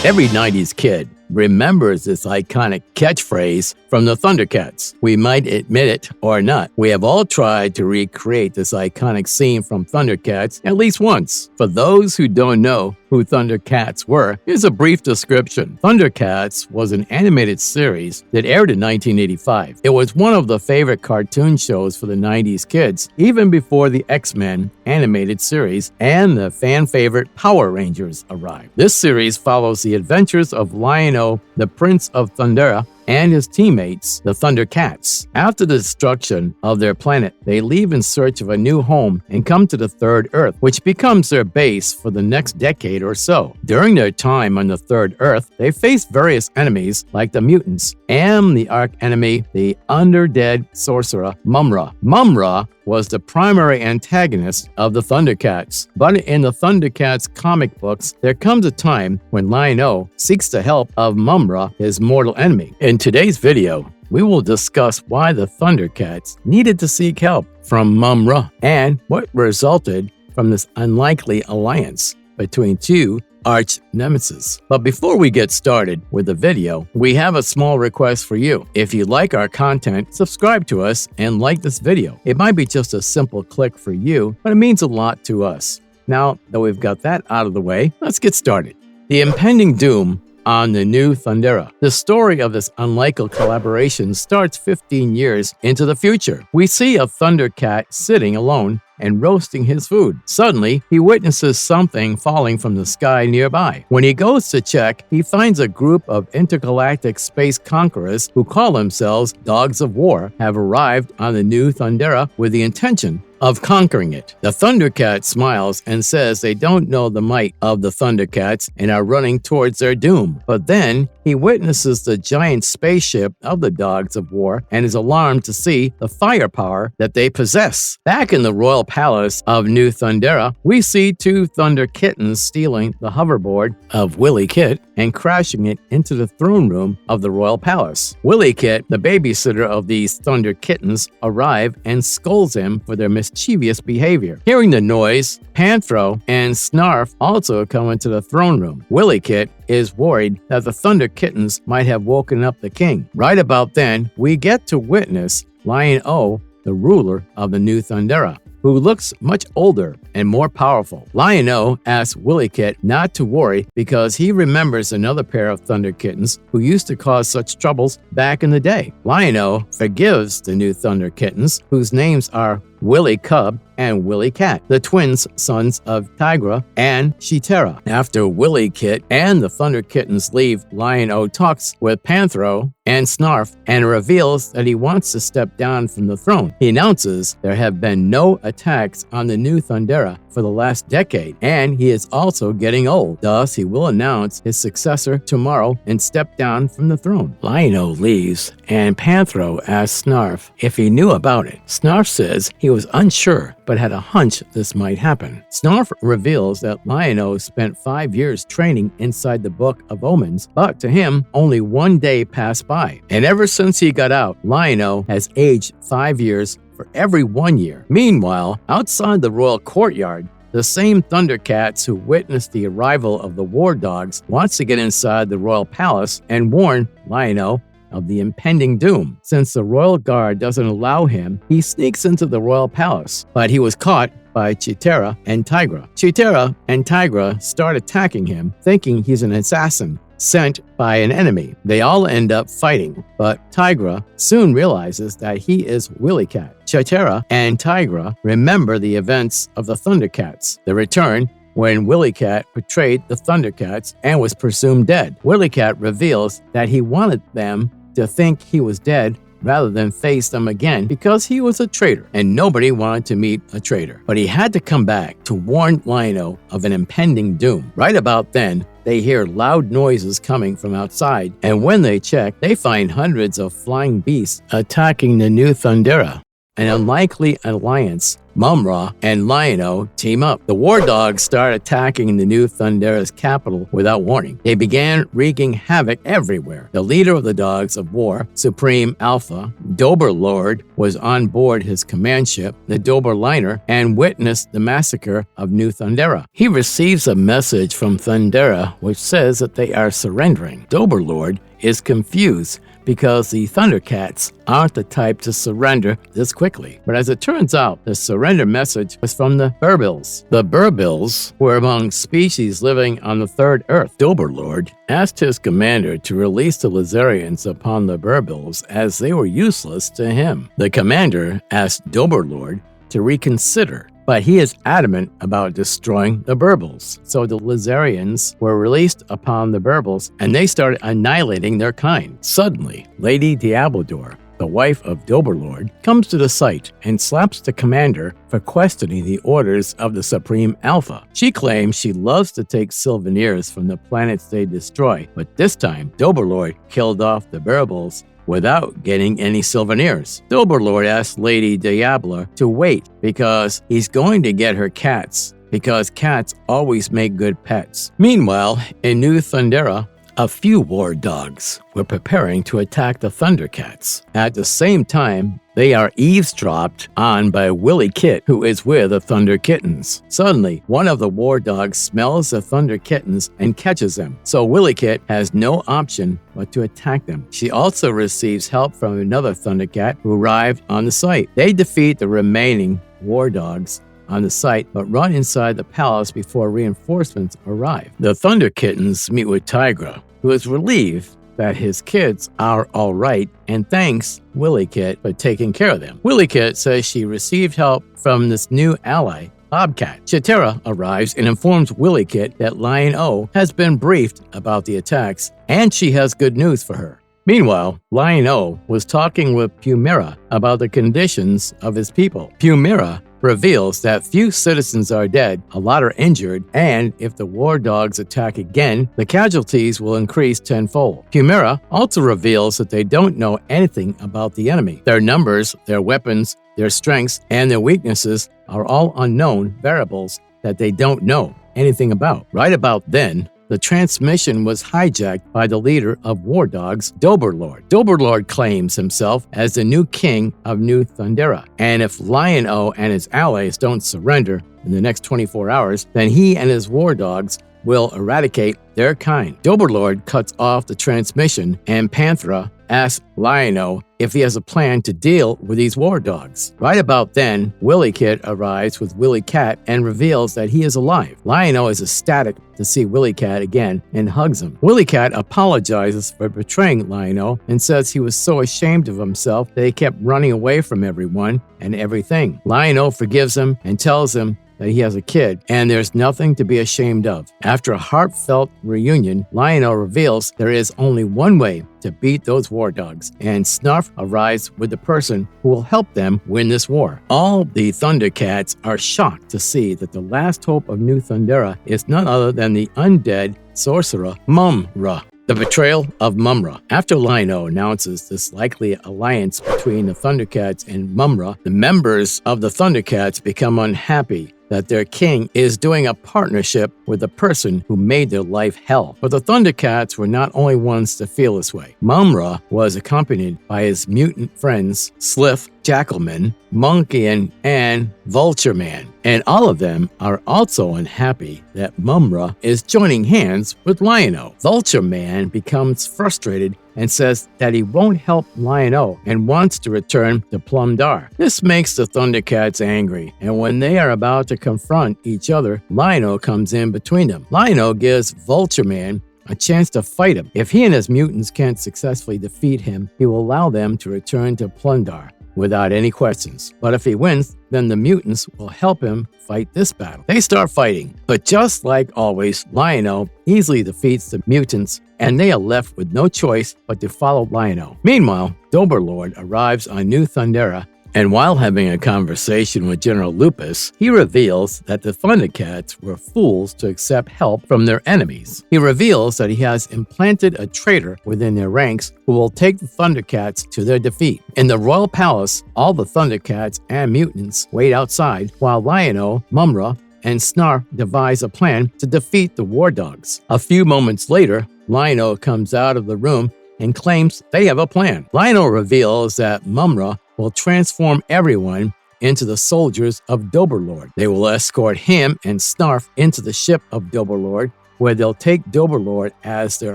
Every 90s kid remembers this iconic catchphrase from the Thundercats. We might admit it or not, we have all tried to recreate this iconic scene from Thundercats at least once. For those who don't know who Thundercats were, here's a brief description. Thundercats was an animated series that aired in 1985. It was one of the favorite cartoon shows for the 90s kids, even before the X-Men animated series and the fan-favorite Power Rangers arrived. This series follows the adventures of Lion-O, the Prince of Thundera, and his teammates, the Thundercats. After the destruction of their planet, they leave in search of a new home and come to the Third Earth, which becomes their base for the next decade or so. During their time on the Third Earth, they face various enemies like the mutants and the arch-enemy, the undead sorcerer Mumm-Ra. Mumm-Ra was the primary antagonist of the Thundercats. But in the Thundercats comic books, there comes a time when Lion-O seeks the help of Mumm-Ra, his mortal enemy. In today's video, we will discuss why the Thundercats needed to seek help from Mumm-Ra and what resulted from this unlikely alliance between two arch nemesis. But before we get started with the video, we have a small request for you. If you like our content, subscribe to us and like this video. It might be just a simple click for you, but it means a lot to us. Now that we've got that out of the way, let's get started. The impending doom on the new Thundera. The story of this unlikely collaboration starts 15 years into the future. We see a Thundercat sitting alone and roasting his food. Suddenly, he witnesses something falling from the sky nearby. When he goes to check, he finds a group of intergalactic space conquerors who call themselves Dogs of War have arrived on the new Thundera with the intention of conquering it. The Thundercat smiles and says they don't know the might of the Thundercats and are running towards their doom. But then he witnesses the giant spaceship of the Dogs of War and is alarmed to see the firepower that they possess. Back in the royal palace of New Thundera, we see two Thunder Kittens stealing the hoverboard of Willy Kit and crashing it into the throne room of the royal palace. Willy Kit, the babysitter of these Thunder Kittens, arrive and scolds him for their mischievous behavior. Hearing the noise, Panthro and Snarf also come into the throne room. Willy Kit is worried that the Thunder Kittens might have woken up the king. Right about then, we get to witness Lion-O, the ruler of the new Thundera, who looks much older and more powerful. Lion-O asks Willy Kit not to worry because he remembers another pair of Thunder Kittens who used to cause such troubles back in the day. Lion-O forgives the new Thunder Kittens, whose names are Willy Cub and Willy Cat, the twins sons of Tigra and Chitera. After Willy Kit and the Thunder Kittens leave, Lion-O talks with Panthro and Snarf and reveals that he wants to step down from the throne. He announces there have been no attacks on the new Thundera for the last decade, and he is also getting old. Thus, he will announce his successor tomorrow and step down from the throne. Lion-O leaves, and Panthro asks Snarf if he knew about it. Snarf says he was unsure, but had a hunch this might happen. Snarf reveals that Lion-O spent 5 years training inside the Book of Omens, but to him, only 1 day passed by. And ever since he got out, Lion-O has aged 5 years for every 1 year. Meanwhile, outside the royal courtyard, the same Thundercats who witnessed the arrival of the War Dogs wants to get inside the royal palace and warn Lion-O of the impending doom. Since the royal guard doesn't allow him, he sneaks into the royal palace, but he was caught by Chitera and Tigra. Chitera and Tigra start attacking him, thinking he's an assassin sent by an enemy. They all end up fighting, but Tigra soon realizes that he is Willy Cat. Chitera and Tigra remember the events of the Thundercats, the return when Willy Cat betrayed the Thundercats and was presumed dead. Willy Cat reveals that he wanted them to think he was dead rather than face them again because he was a traitor and nobody wanted to meet a traitor. But he had to come back to warn Lion-O of an impending doom. Right about then, they hear loud noises coming from outside, and when they check, they find hundreds of flying beasts attacking the new Thundera. an unlikely alliance. Mumm-Ra and Lion-O team up. The war dogs start attacking the new Thundera's capital without warning. They began wreaking havoc everywhere. The leader of the dogs of war, Supreme Alpha, Dober Lord, was on board his command ship, the Dober Liner, and witnessed the massacre of New Thundera. He receives a message from Thundera which says that they are surrendering. Dober Lord is confused because the Thundercats aren't the type to surrender this quickly. But as it turns out, the surrender message was from the Burbills. The Burbills were among species living on the third Earth. Dober Lord asked his commander to release the Lizarians upon the Burbills as they were useless to him. The commander asked Dober Lord to reconsider, but he is adamant about destroying the Burbills. So the Lizarians were released upon the Burbills, and they started annihilating their kind. Suddenly, Lady Diablador, the wife of Dober Lord, comes to the site and slaps the commander for questioning the orders of the Supreme Alpha. She claims she loves to take souvenirs from the planets they destroy, but this time, Dober Lord killed off the Burbills without getting any souvenirs. Dober Lord asked Lady Diabla to wait because he's going to get her cats, because cats always make good pets. Meanwhile, in New Thundera, a few war dogs were preparing to attack the Thundercats. At the same time, they are eavesdropped on by Willy Kit, who is with the Thunder Kittens. Suddenly, one of the war dogs smells the Thunder Kittens and catches them. So Willy Kit has no option but to attack them. She also receives help from another Thundercat who arrived on the site. They defeat the remaining war dogs on the site, but run inside the palace before reinforcements arrive. The Thunder Kittens meet with Tigra, who is relieved that his kids are all right and thanks Willy Kit for taking care of them. Willy Kit says she received help from this new ally, Bobcat. Chitara arrives and informs Willy Kit that Lion-O has been briefed about the attacks, and she has good news for her. Meanwhile, Lion-O was talking with Mumm-Ra about the conditions of his people. Mumm-Ra reveals that few citizens are dead, a lot are injured, and if the war dogs attack again, the casualties will increase tenfold. Mumm-Ra also reveals that they don't know anything about the enemy. Their numbers, their weapons, their strengths, and their weaknesses are all unknown variables that they don't know anything about. Right about then, the transmission was hijacked by the leader of war dogs, Dober Lord. Dober Lord claims himself as the new king of New Thundera, and if Lion-O and his allies don't surrender in the next 24 hours, then he and his war dogs will eradicate their kind. Dober Lord cuts off the transmission, and Panthera asks Lion-O if he has a plan to deal with these war dogs. Right about then, Willy Kit arrives with Willy Cat and reveals that he is alive. Lion-O is ecstatic to see Willy Cat again and hugs him. Willy Cat apologizes for betraying Lion-O and says he was so ashamed of himself that he kept running away from everyone and everything. Lion-O forgives him and tells him that he has a kid, and there's nothing to be ashamed of. After a heartfelt reunion, Lion-O reveals there is only one way to beat those war dogs, and Snarf arrives with the person who will help them win this war. All the Thundercats are shocked to see that the last hope of New Thundera is none other than the undead sorcerer Mumm-Ra. The betrayal of Mumm-Ra. After Lion-O announces this likely alliance between the Thundercats and Mumm-Ra, the members of the Thundercats become unhappy that their king is doing a partnership with the person who made their life hell. But the Thundercats were not only ones to feel this way. Mumm-Ra was accompanied by his mutant friends, Slith, Jackalman, Monkian, and Vulture-Man. And all of them are also unhappy that Mumm-Ra is joining hands with Lion-O. Vulture-Man becomes frustrated and says that he won't help Lion-O and wants to return to Plum-Dar. This makes the Thundercats angry, and when they are about to confront each other, Lion-O comes in between them. Lion-O gives Vulture-Man a chance to fight him. If he and his mutants can't successfully defeat him, he will allow them to return to Plum-Dar without any questions. But if he wins, then the mutants will help him fight this battle. They start fighting, but just like always, Lion-O easily defeats the mutants, and they are left with no choice but to follow Lion-O. Meanwhile, Dober Lord arrives on New Thundera And while having a conversation with General Lupus, he reveals that the Thundercats were fools to accept help from their enemies. He reveals that he has implanted a traitor within their ranks who will take the Thundercats to their defeat. In the royal palace, all the Thundercats and mutants wait outside while Lion-O, Mumm-Ra, and Snarf devise a plan to defeat the War Dogs. A few moments later, Lion-O comes out of the room and claims they have a plan. Lion-O reveals that Mumm-Ra will transform everyone into the soldiers of Doberlord. They will escort him and Snarf into the ship of Doberlord, where they'll take Doberlord as their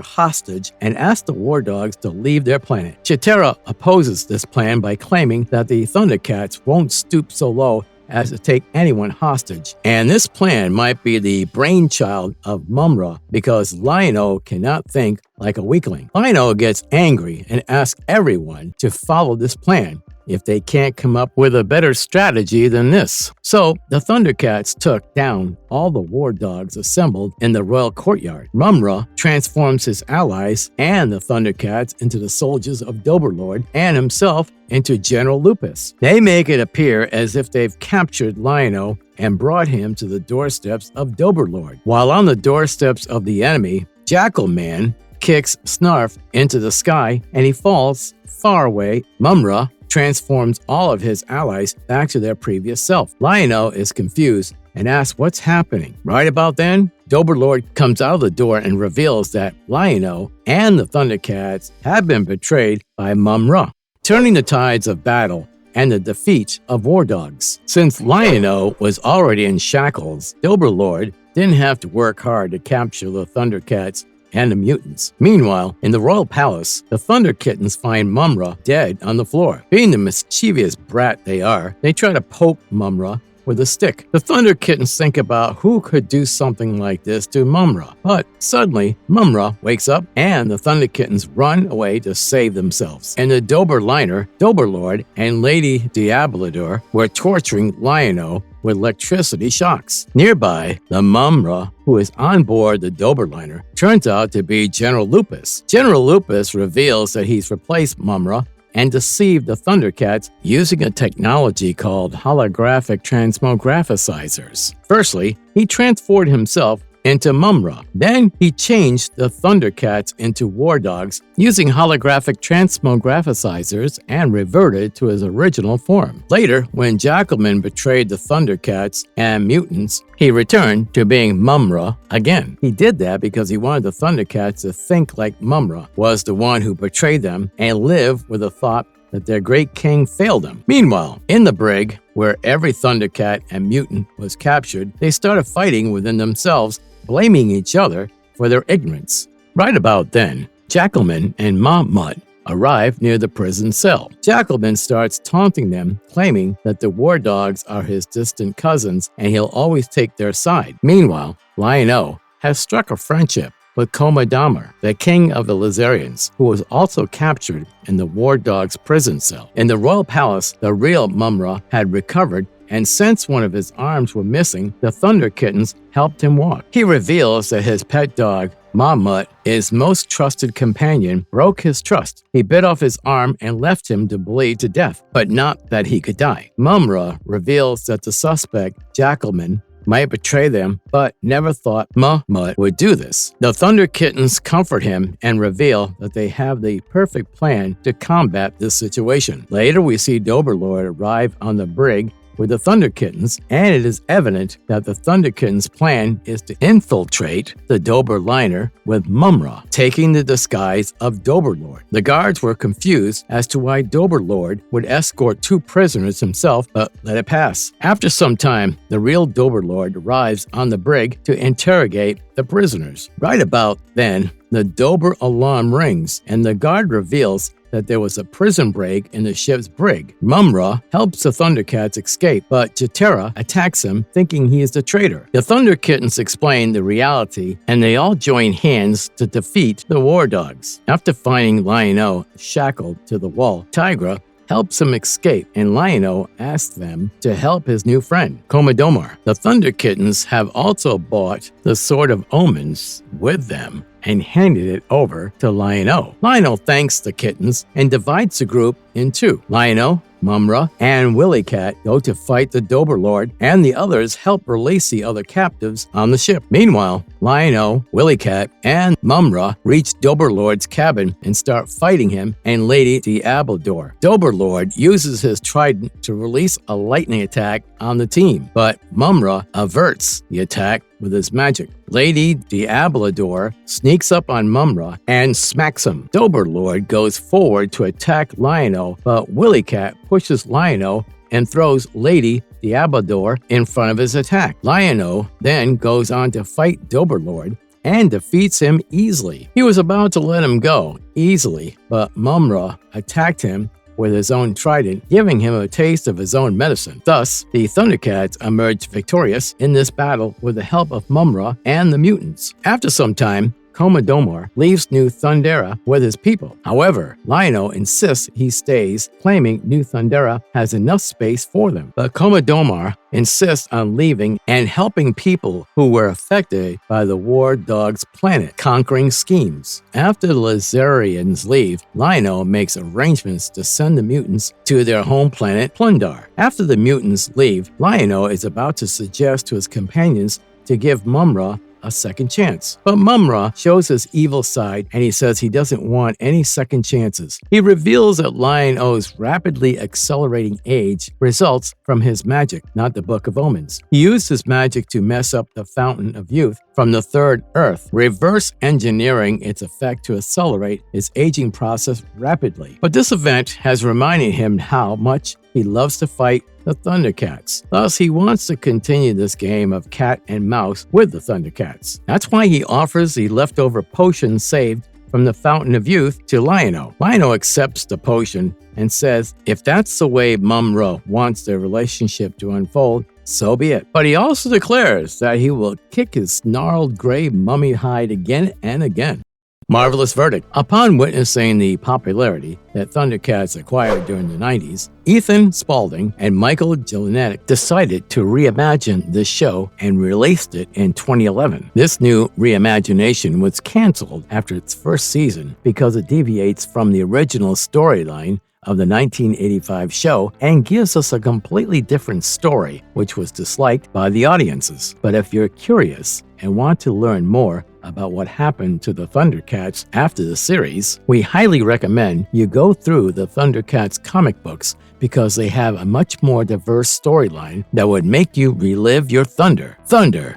hostage and ask the War Dogs to leave their planet. Chitara opposes this plan by claiming that the Thundercats won't stoop so low as to take anyone hostage. And this plan might be the brainchild of Mumm-Ra because Lion-O cannot think like a weakling. Lion-O gets angry and asks everyone to follow this plan if they can't come up with a better strategy than this. So the Thundercats took down all the War Dogs assembled in the royal courtyard. Mumm-Ra transforms his allies and the Thundercats into the soldiers of Doberlord and himself into General Lupus. They make it appear as if they've captured Lion-O and brought him to the doorsteps of Doberlord. While on the doorsteps of the enemy, Jackal Man kicks Snarf into the sky and he falls far away. Mumm-Ra transforms all of his allies back to their previous self. Lion-O is confused and asks what's happening. Right about then, Doberlord comes out of the door and reveals that Lion-O and the Thundercats have been betrayed by Mumm-Ra, turning the tides of battle and the defeat of War Dogs. Since Lion-O was already in shackles, Doberlord didn't have to work hard to capture the Thundercats and the mutants. Meanwhile, in the royal palace, the Thunder Kittens find Mumm-Ra dead on the floor. Being the mischievous brat they are, they try to poke Mumm-Ra with a stick. The Thunder Kittens think about who could do something like this to Mumm-Ra. But suddenly, Mumm-Ra wakes up and the Thunder Kittens run away to save themselves. In the Doberliner, Doberlord and Lady Diablador were torturing Lion-O with electricity shocks. Nearby, the Mumm-Ra, who is on board the Doberliner, turns out to be General Lupus. General Lupus reveals that he's replaced Mumm-Ra and deceived the Thundercats using a technology called holographic transmographisizers. Firstly, he transformed himself into Mumm-Ra. Then he changed the Thundercats into War Dogs using holographic transmographisizers and reverted to his original form. Later, when Jackalman betrayed the Thundercats and mutants, he returned to being Mumm-Ra again. He did that because he wanted the Thundercats to think like Mumm-Ra was the one who betrayed them and live with the thought that their great king failed them. Meanwhile, in the brig, where every Thundercat and mutant was captured, they started fighting within themselves, blaming each other for their ignorance. Right about then, Jackalman and Mumm-Ra arrive near the prison cell. Jackalman starts taunting them, claiming that the War Dogs are his distant cousins and he'll always take their side. Meanwhile, Lion-O has struck a friendship with Commodammer, the king of the Lizarians, who was also captured in the War Dogs prison cell. In the royal palace, the real Mumm-Ra had recovered, and since one of his arms were missing, the Thunder Kittens helped him walk. He reveals that his pet dog, Mumm-Ra, his most trusted companion, broke his trust. He bit off his arm and left him to bleed to death, but not that he could die. Mumm-Ra reveals that the suspect, Jackalman, might betray them, but never thought Mumm-Ra would do this. The Thunder Kittens comfort him and reveal that they have the perfect plan to combat this situation. Later, we see Doberlord arrive on the brig with the Thunder Kittens, and it is evident that the Thunder Kittens' plan is to infiltrate the Doberliner with Mumm-Ra, taking the disguise of Doberlord. The guards were confused as to why Doberlord would escort two prisoners himself, but let it pass. After some time, the real Doberlord arrives on the brig to interrogate the prisoners. Right about then, the Dober alarm rings, and the guard reveals that there was a prison break in the ship's brig. Mumm-Ra helps the Thundercats escape, but Chitara attacks him, thinking he is the traitor. The Thunder Kittens explain the reality, and they all join hands to defeat the War Dogs. After finding Lion-O shackled to the wall, Tigra helps him escape, and Lion-O asks them to help his new friend, Commodammer. The Thunder Kittens have also bought the Sword of Omens with them and handed it over to Lion-O. Lion-O thanks the kittens and divides the group in two. Lion-O Mumm-Ra and Willy Cat go to fight the Doberlord, and the others help release the other captives on the ship. Meanwhile, Lion-O, Willy Cat, and Mumm-Ra reach Doberlord's cabin and start fighting him and Lady Diablador. Doberlord uses his trident to release a lightning attack on the team, but Mumm-Ra averts the attack with his magic. Lady Diablador sneaks up on Mumm-Ra and smacks him. Doberlord goes forward to attack Lion-O, but Willy Cat pushes Lion-O and throws Lady Diablador in front of his attack. Lion-O then goes on to fight Doberlord and defeats him easily. He was about to let him go easily, but Mumm-Ra attacked him with his own trident, giving him a taste of his own medicine. Thus, the Thundercats emerged victorious in this battle with the help of Mumm-Ra and the mutants. After some time, Commodore leaves New Thundera with his people. However, Lion-O insists he stays, claiming New Thundera has enough space for them. But Commodore insists on leaving and helping people who were affected by the War Dog's planet conquering schemes. After the Lazarians leave, Lion-O makes arrangements to send the mutants to their home planet Plundar. After the mutants leave, Lion-O is about to suggest to his companions to give Mumm-Ra a second chance. But Mumm-Ra shows his evil side and he says he doesn't want any second chances. He reveals that Lion-O's rapidly accelerating age results from his magic, not the Book of Omens. He used his magic to mess up the Fountain of Youth from the third Earth, reverse engineering its effect to accelerate its aging process rapidly. But this event has reminded him how much he loves to fight the Thundercats. Thus, he wants to continue this game of cat and mouse with the Thundercats. That's why he offers the leftover potion saved from the Fountain of Youth to Lion-O. Lion-O accepts the potion and says if that's the way Mumm-Ra wants their relationship to unfold, so be it. But he also declares that he will kick his snarled gray mummy hide again and again. Marvelous verdict. Upon witnessing the popularity that Thundercats acquired during the 90s, Ethan Spalding and Michael Jelinek decided to reimagine this show and released it in 2011. This new reimagination was canceled after its first season because it deviates from the original storyline of the 1985 show and gives us a completely different story, which was disliked by the audiences. But if you're curious and want to learn more about what happened to the Thundercats after the series, we highly recommend you go through the Thundercats comic books because they have a much more diverse storyline that would make you relive your Thundercats,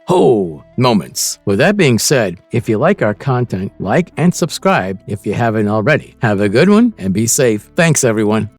ho moments. With that being said, if you like our content, like and subscribe if you haven't already. Have a good one and be safe. Thanks, everyone.